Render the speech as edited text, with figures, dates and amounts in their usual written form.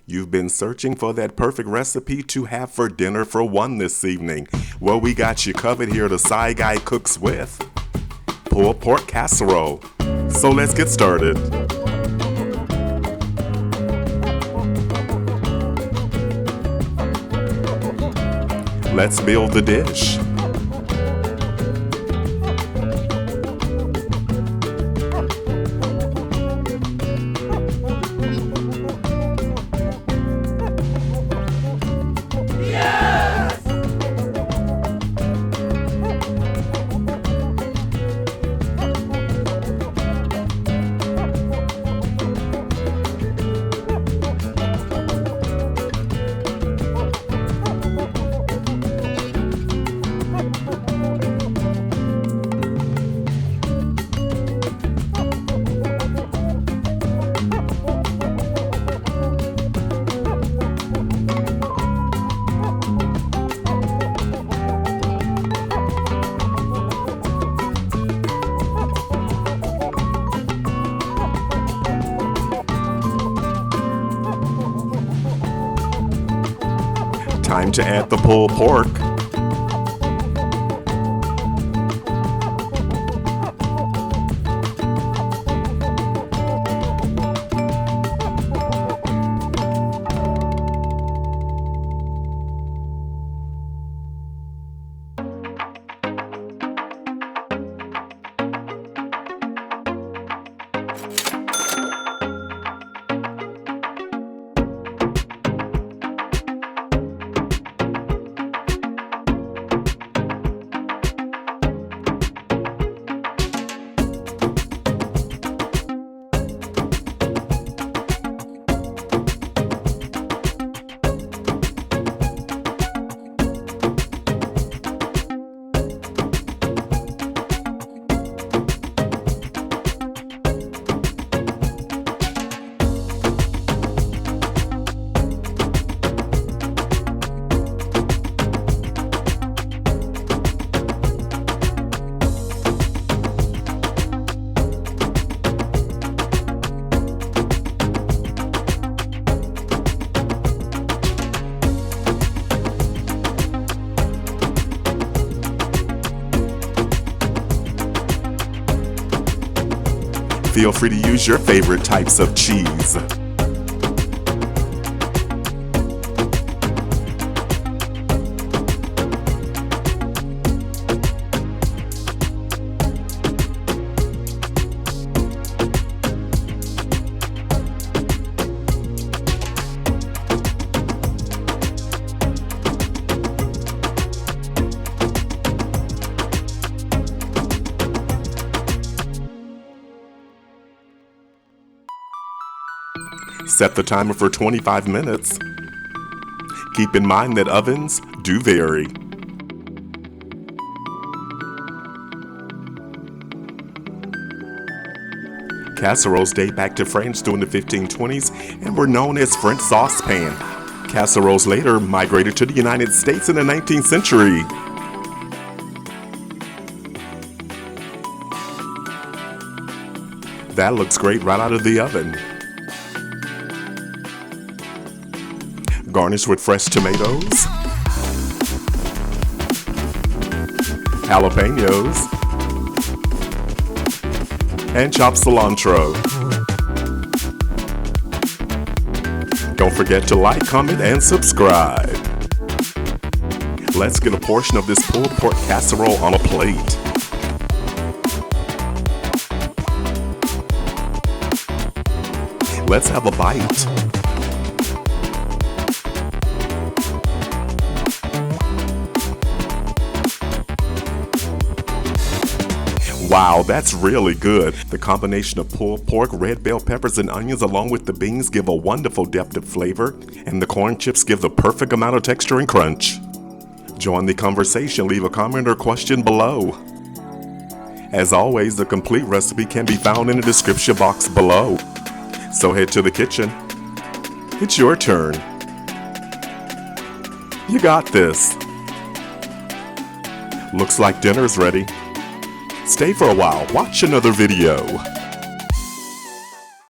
You've been searching for that perfect recipe to have for dinner for one this evening. Well, we got you covered here. The Side Guy cooks with pulled pork casserole. So let's get started. Let's build the dish. Time to add the pulled pork. Feel free to use your favorite types of cheese. Set the timer for 25 minutes. Keep in mind that ovens do vary. Casseroles date back to France during the 1520s and were known as French saucepan. Casseroles later migrated to the United States in the 19th century. That looks great right out of the oven. Garnish with fresh tomatoes, jalapenos, and chopped cilantro. Don't forget to like, comment, and subscribe. Let's get a portion of this pulled pork casserole on a plate. Let's have a bite. Wow, that's really good. The combination of pulled pork, red bell peppers, and onions along with the beans give a wonderful depth of flavor, and the corn chips give the perfect amount of texture and crunch. Join the conversation, leave a comment or question below. As always, the complete recipe can be found in the description box below. So head to the kitchen. It's your turn. You got this. Looks like dinner's ready. Stay for a while, watch another video.